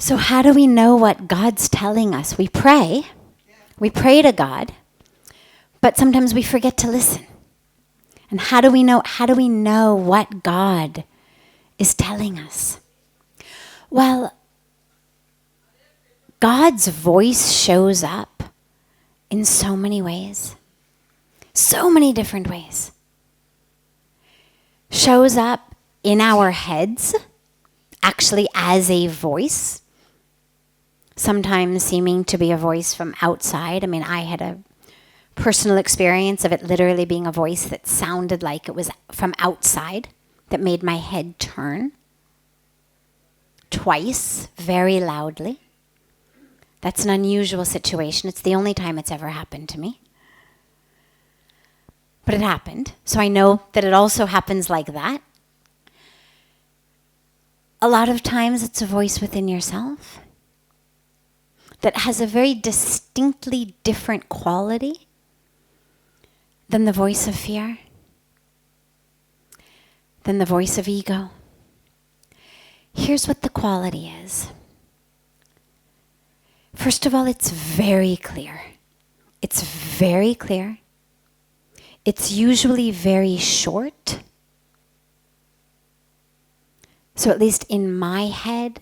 So how do we know what God's telling us? We pray to God, but sometimes we forget to listen. And how do we know what God is telling us? Well, God's voice shows up in so many ways. So many different ways. Shows up in our heads, actually as a voice. Sometimes seeming to be a voice from outside. I mean, I had a personal experience of it literally being a voice that sounded like it was from outside, that made my head turn. Twice, very loudly. That's an unusual situation. It's the only time it's ever happened to me. But it happened. So I know that it also happens like that. A lot of times it's a voice within yourself that has a very distinctly different quality than the voice of fear, than the voice of ego. Here's what the quality is. First of all, it's very clear. It's very clear. It's usually very short. So at least in my head,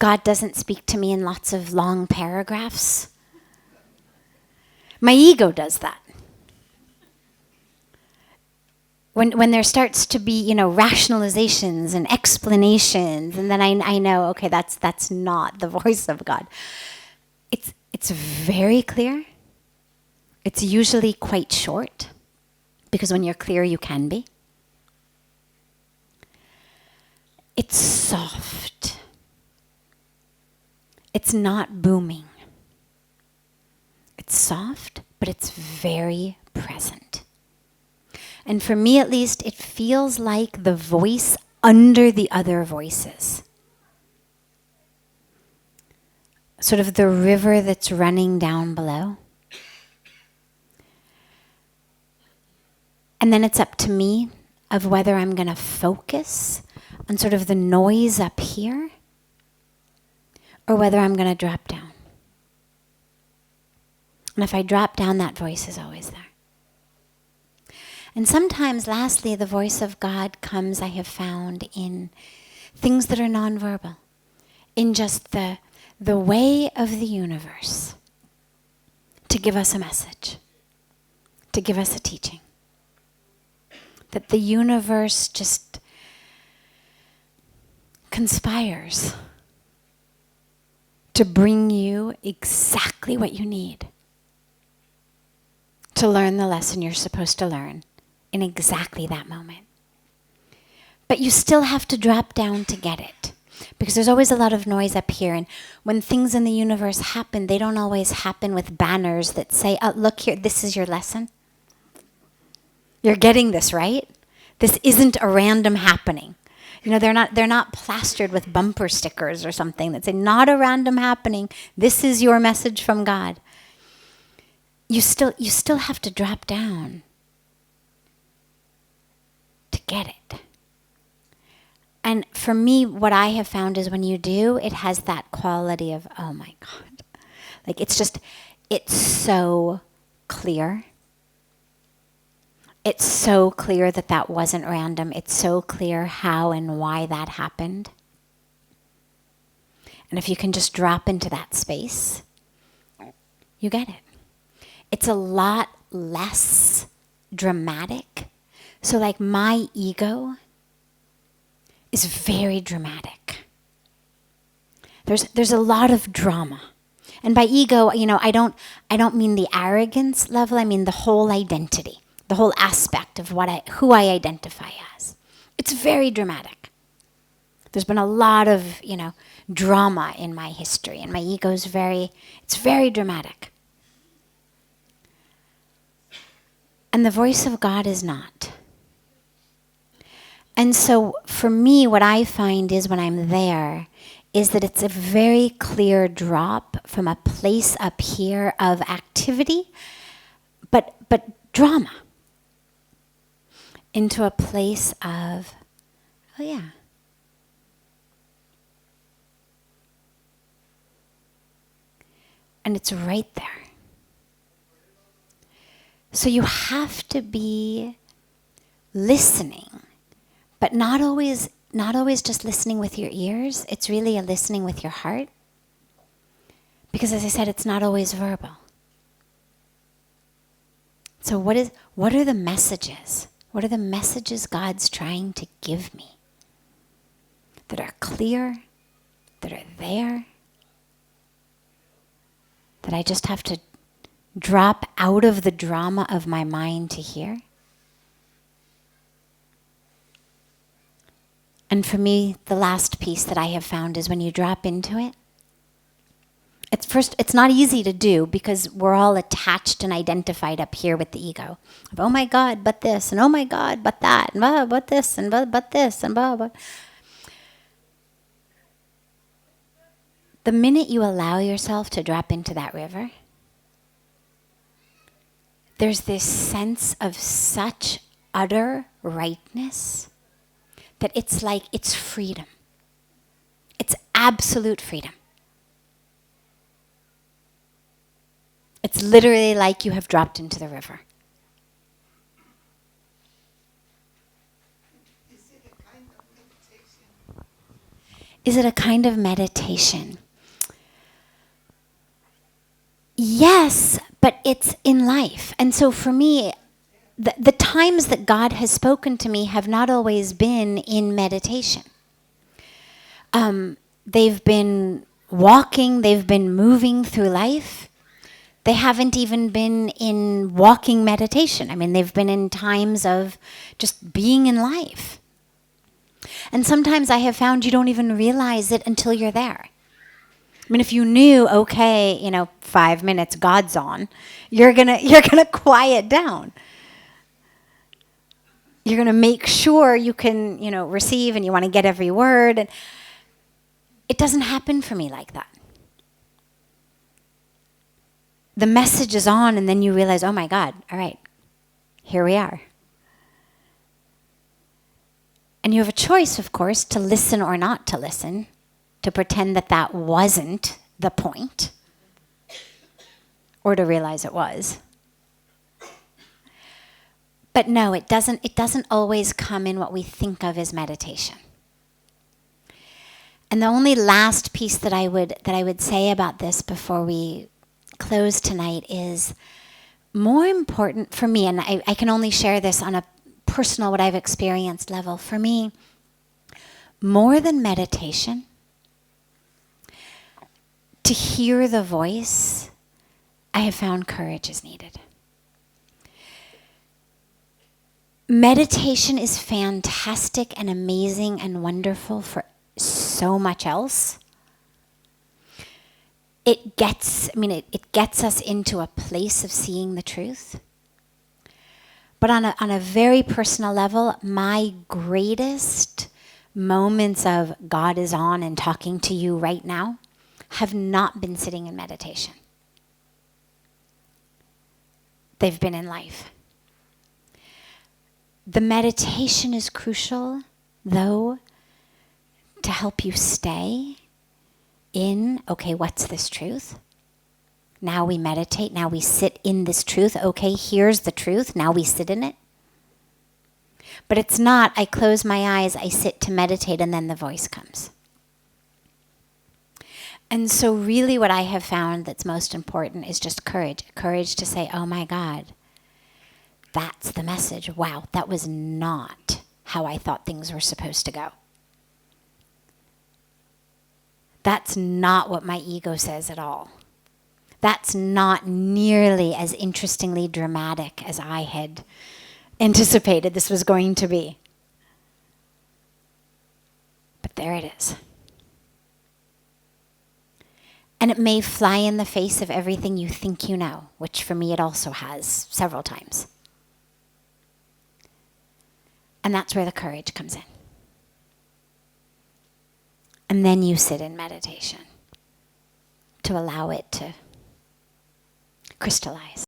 God doesn't speak to me in lots of long paragraphs. My ego does that. When there starts to be, rationalizations and explanations, and then I know, okay, that's not the voice of God. It's very clear. It's usually quite short, because when you're clear, you can be. It's soft. It's not booming. It's soft, but it's very present. And for me at least, it feels like the voice under the other voices. Sort of the river that's running down below. And then it's up to me of whether I'm going to focus on sort of the noise up here or whether I'm going to drop down. And if I drop down, that voice is always there. And sometimes, lastly, the voice of God comes, I have found, in things that are nonverbal, in just the way of the universe to give us a message, to give us a teaching. That the universe just conspires to bring you exactly what you need to learn the lesson you're supposed to learn in exactly that moment. But you still have to drop down to get it, because there's always a lot of noise up here, and when things in the universe happen, they don't always happen with banners that say, oh, look here, this is your lesson. You're getting this, right? This isn't a random happening. They're not plastered with bumper stickers or something that say, not a random happening. This is your message from God. You still have to drop down to get it. And for me, what I have found is when you do, it has that quality of, oh my God. Like it's so clear. It's so clear that wasn't random. It's so clear how and why that happened. And if you can just drop into that space, you get it. It's a lot less dramatic. So like my ego is very dramatic. There's a lot of drama. And by ego, I don't mean the arrogance level, I mean the whole identity. The whole aspect of who I identify as. It's very dramatic. There's been a lot of, drama in my history, and my ego is it's very dramatic. And the voice of God is not. And so for me, what I find is when I'm there, is that it's a very clear drop from a place up here of activity, but drama. Into a place of, oh yeah. And it's right there. So you have to be listening, but not always just listening with your ears. It's really a listening with your heart. Because as I said, it's not always verbal. So what are the messages? What are the messages God's trying to give me that are clear, that are there, that I just have to drop out of the drama of my mind to hear? And for me, the last piece that I have found is when you drop into it, it's not easy to do because we're all attached and identified up here with the ego. Of, oh my God, but this, and oh my God, but that, and blah, but this, and blah, but this, and blah, blah. The minute you allow yourself to drop into that river, there's this sense of such utter rightness that it's like it's freedom. It's absolute freedom. It's literally like you have dropped into the river. Is it a kind of meditation? Yes, but it's in life. And so for me, the times that God has spoken to me have not always been in meditation. They've been walking, they've been moving through life. They haven't even been in walking meditation. I mean, they've been in times of just being in life. And sometimes I have found you don't even realize it until you're there. I mean, if you knew, okay, 5 minutes, God's on, you're gonna quiet down. You're gonna make sure you can, receive, and you want to get every word. And it doesn't happen for me like that. The message is on, and then you realize, oh my God, all right, here we are. And you have a choice, of course, to listen or not to listen, to pretend that that wasn't the point, or to realize it was. But no, it doesn't always come in what we think of as meditation. And the only last piece that I would say about this before we close tonight is more important for me, and I can only share this on a personal, what I've experienced level. For me, more than meditation, to hear the voice, I have found courage is needed. Meditation is fantastic and amazing and wonderful for so much else. It gets us into a place of seeing the truth. But on a very personal level, my greatest moments of God is on and talking to you right now have not been sitting in meditation. They've been in life. The meditation is crucial, though, to help you stay in, okay, what's this truth? Now we meditate, now we sit in this truth. Okay, here's the truth, now we sit in it. But it's not, I close my eyes, I sit to meditate, and then the voice comes. And so really what I have found that's most important is just courage. Courage to say, oh my God, that's the message. Wow, that was not how I thought things were supposed to go. That's not what my ego says at all. That's not nearly as interestingly dramatic as I had anticipated this was going to be. But there it is. And it may fly in the face of everything you think you know, which for me it also has several times. And that's where the courage comes in. And then you sit in meditation to allow it to crystallize.